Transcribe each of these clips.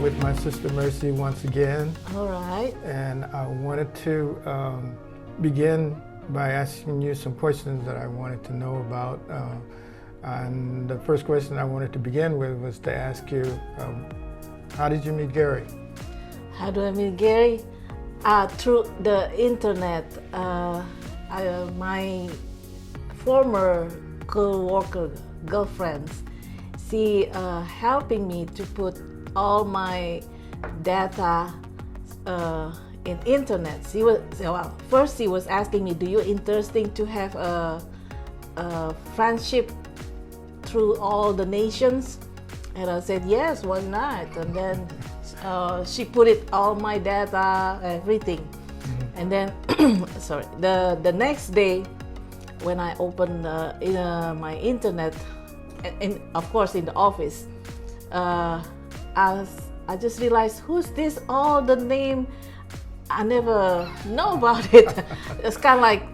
with my sister Mercy once again. All right. And I wanted to begin by asking you some questions that I wanted to know about. And the first question I wanted to begin with was to ask you, how did you meet Gary? How do I meet Gary? Through the internet. My former co-worker girlfriend, she helping me to put all my data in internet. First she was asking me, do you interesting to have a friendship through all the nations? And I said, yes, why not? And then she put it all my data, everything. Mm-hmm. And then, the next day, when I opened my internet, and of course in the office, I just realized, who's this? All the name, I never know about it. It's kind of like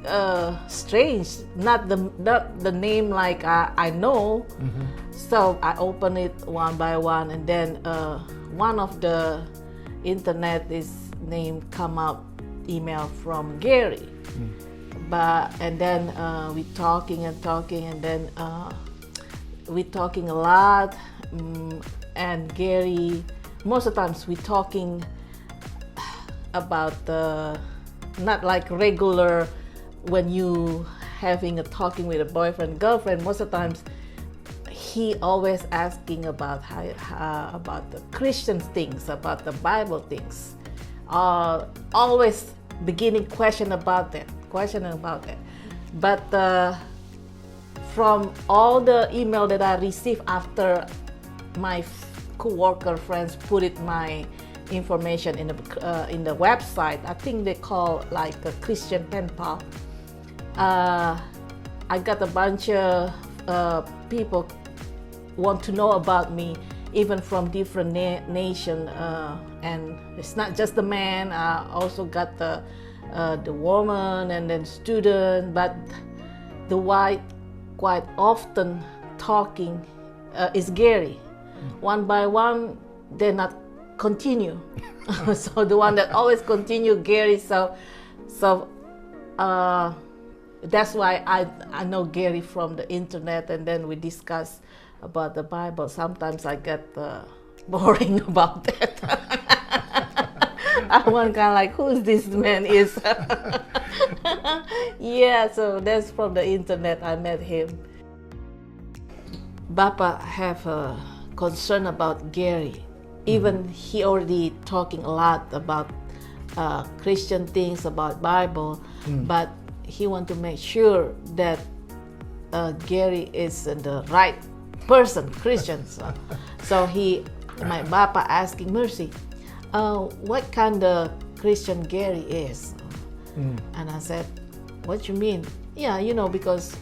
strange, not the name like I know. Mm-hmm. So I opened it one by one, and then one of the internet is name come up email from Gary. And then we talking, and then we talking a lot, and Gary, most of the times we talking about not like regular when you having a talking with a boyfriend girlfriend. Most of the times he always asking about about the Christian things, about the Bible things, always beginning questioning about that. But from all the email that I received after my co-worker friends put it my information in the website, I think they call like a Christian pen pal. I got a bunch of people want to know about me, even from different nation, and it's not just the man. I also got the woman and then student, but the white quite often talking is Gary. One by one, they not continue. So the one that always continue, Gary. So that's why I know Gary from the internet, and then we discuss about the Bible. Sometimes I get boring about that. I want kind of like, who's this man is? Yeah, so that's from the internet I met him. Bapa have a concern about Gary. Even he already talking a lot about Christian things, about Bible, but he want to make sure that Gary is the right person, Christian. So my Bapa asking Mercy, what kind of Christian Gary is? And I said, what you mean? Yeah, because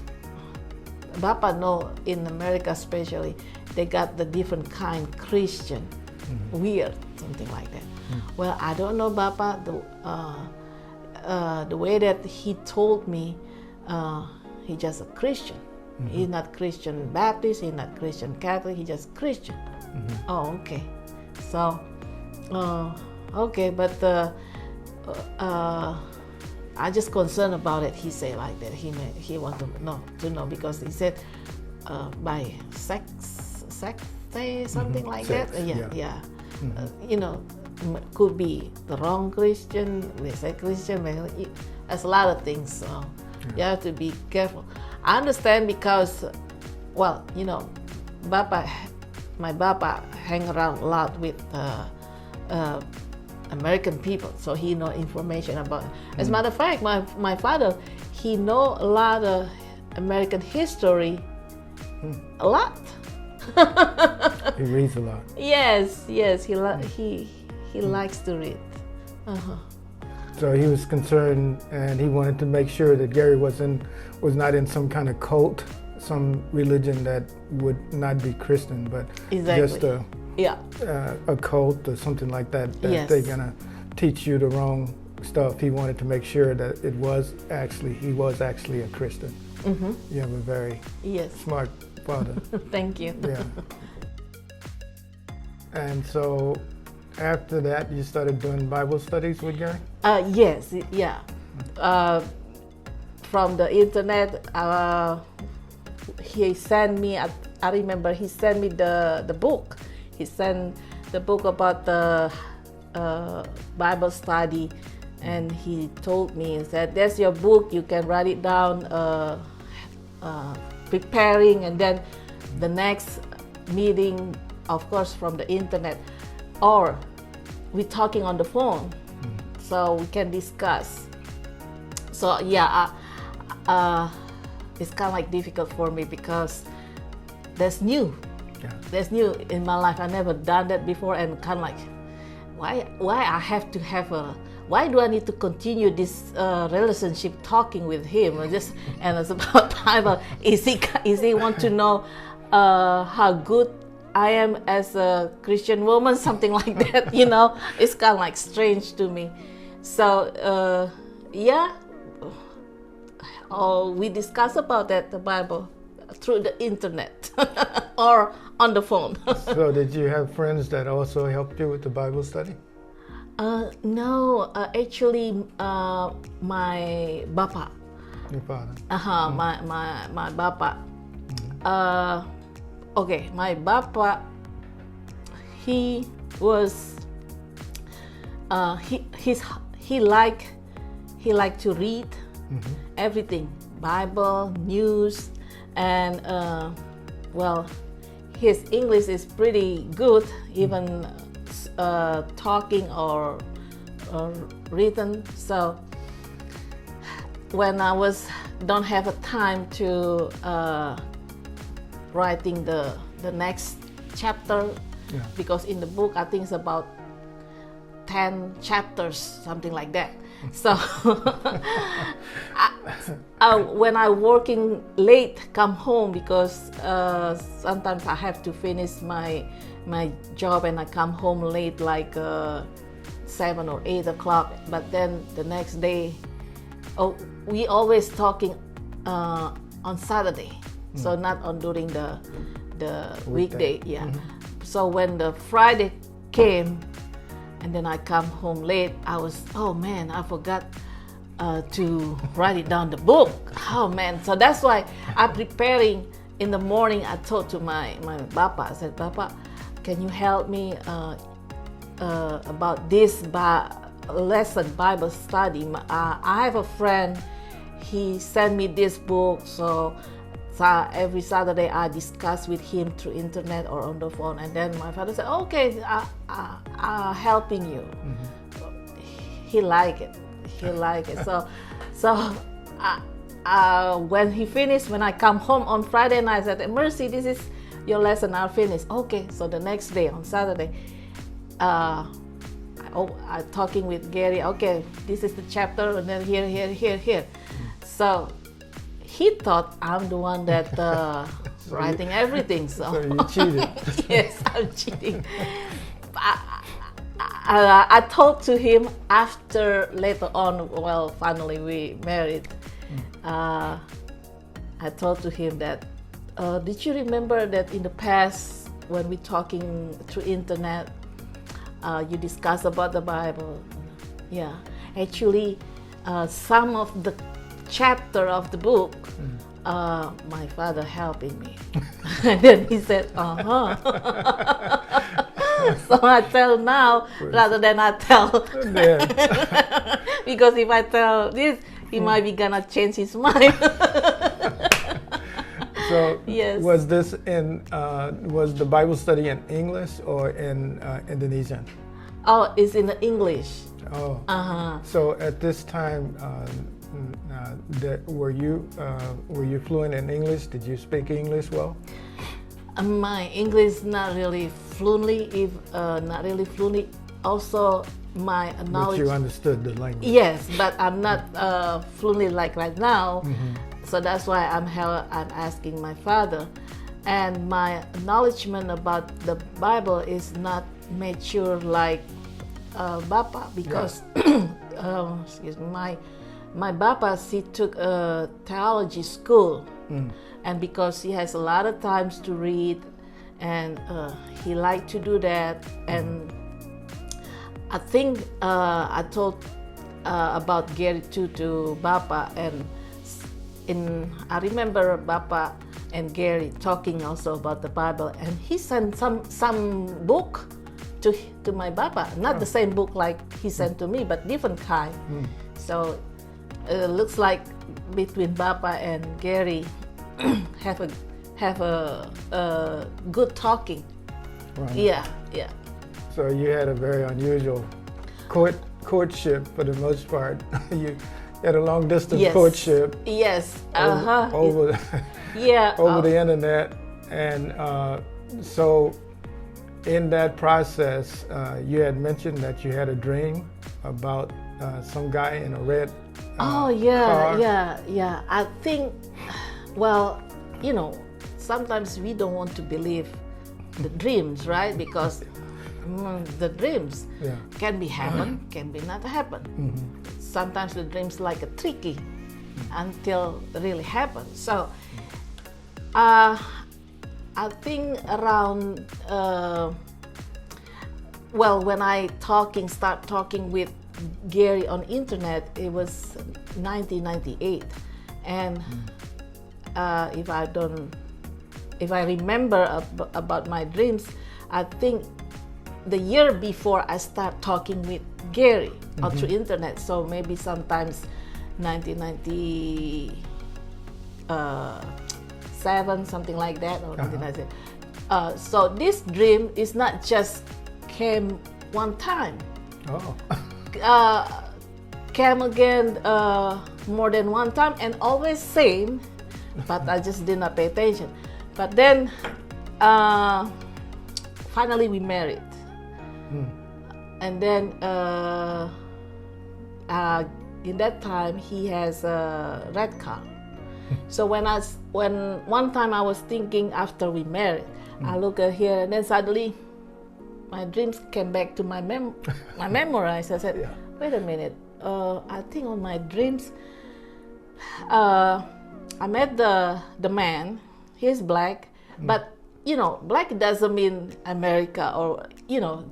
Bapa know in America especially, they got the different kind Christian, weird, something like that. Well, I don't know Bapa, the way that he told me, he just a Christian. He's not Christian Baptist, he's not Christian Catholic, he's just Christian. Oh, okay. So, okay, but I just concerned about it. He said like that. He want to know because he said by sex, something like sex, that. Yeah. Could be the wrong Christian. We say Christian. There's a lot of things. So you have to be careful. I understand because, my Bapa hang around a lot with American people, so he know information about it. As a matter of fact, my father, he know a lot of American history, a lot. He reads a lot. Yes, he likes to read. So he was concerned, and he wanted to make sure that Gary was not in some kind of cult, some religion that would not be Christian, but just a cult or something like that. Yes. They're gonna teach you the wrong stuff. He wanted to make sure that he was actually a Christian. You have a very smart father. Thank you. Yeah. And so after that, you started doing Bible studies with Gary? Yes, yeah. From the internet, he sent me. I remember he sent me the book. He sent the book about the Bible study, and he told me, he said, "That's your book. You can write it down, preparing, and then the next meeting, of course, from the internet, or we talking on the phone, so we can discuss." So yeah, it's kind of like difficult for me because that's new. Yeah. That's new in my life. I never done that before, and kind of like, why I have to have why do I need to continue this relationship talking with him? And it's about Bible. Is he want to know how good I am as a Christian woman, something like that? You know, it's kind of like strange to me. So yeah. We discuss about that, the Bible, through the internet or on the phone. So did you have friends that also helped you with the Bible study? No, actually, my Bapa. Your father? My Bapa. Okay, my Bapa, he was, he liked to read. Everything, Bible, news, and well, his English is pretty good, even talking or written. So when I don't have a time to writing the next chapter, because in the book I think it's about 10 chapters, something like that. So when I working late, come home, because sometimes I have to finish my job and I come home late, like 7 or 8 o'clock. But then the next day, we always talking on Saturday, so not on during the weekday. Yeah. So when the Friday came, and then I come home late, I was, oh man, I forgot to write it down the book. Oh man, so that's why I'm preparing in the morning. I told to my Papa, I said, Papa, can you help me about this lesson, Bible study? I have a friend, he sent me this book, so every Saturday I discuss with him through internet or on the phone. And then my father said, okay, I'm helping you. He like it. So when he finished, when I come home on Friday night, I said, Mercy, this is your lesson, I'll finish. Okay, so the next day on Saturday, I'm talking with Gary, okay, this is the chapter, and then here. So he thought I'm the one that writing everything. So you cheated. Yes, I'm cheating. I told to him after, later on, well, finally we married. I told to him that, did you remember that in the past when we talking through internet, you discuss about the Bible? Yeah, actually, some of the chapter of the book, my father helping me. And then he said, So I tell now rather than I tell. Because if I tell this, he might be gonna change his mind. So yes. Was this was the Bible study in English or in Indonesian? Oh, it's in English. Oh. So at this time, were you fluent in English? Did you speak English well? My English not really fluently, not really fluently. Also, my knowledge. But you understood the language. Yes, but I'm not fluently like right now. So that's why I'm asking my father, and my knowledgement about the Bible is not mature like Bapa, because excuse me, my Bapa, he took a theology school, and because he has a lot of times to read, and he liked to do that, and I think I told about Gary too to Bapa, and I remember Bapa and Gary talking also about the Bible, and he sent some book to my Bapa, not the same book like he sent to me, but different kind. So it looks like between Bapa and Gary have a good talking. Right. Yeah. So you had a very unusual courtship for the most part. You had a long distance courtship. Yes. Over the internet, and so in that process, you had mentioned that you had a dream about some guy in a red car. Yeah. I think, well, sometimes we don't want to believe the dreams, right? Because the dreams can be happen, can be not happen. Sometimes the dreams like a tricky until it really happens. So I think around when I start talking with Gary on internet, it was 1998, and if I remember about my dreams, I think the year before I start talking with Gary through internet, so maybe sometimes 1997, something like that, or 1997. So this dream is not just came one time. Came again more than one time, and always same, but I just did not pay attention. But then finally we married. And then in that time he has a red car. So when one time I was thinking after we married, I look at here, and then suddenly my dreams came back to my memories. I said, wait a minute, I think on my dreams I met the man. He's black, but black doesn't mean America or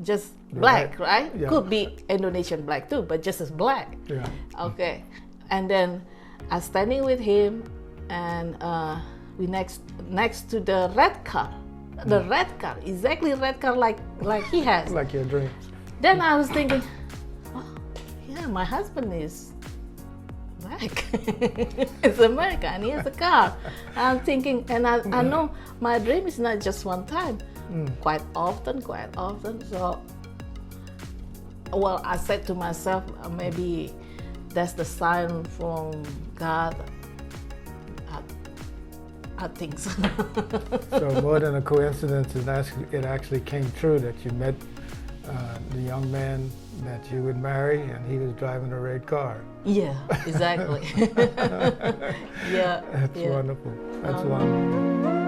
just black, right? Yeah. Could be Indonesian black too, but just as black. Yeah. Okay. And then I was standing with him, and we next to the red car. The red car, exactly red car like he has. Like your dreams. Then I was thinking, my husband is black. It's America, and he has a car. I'm thinking, and I know my dream is not just one time, quite often. So, I said to myself, maybe that's the sign from God. I think so. So more than a coincidence, it actually came true that you met the young man that you would marry, and he was driving a red car. Yeah, exactly. That's wonderful. That's wonderful.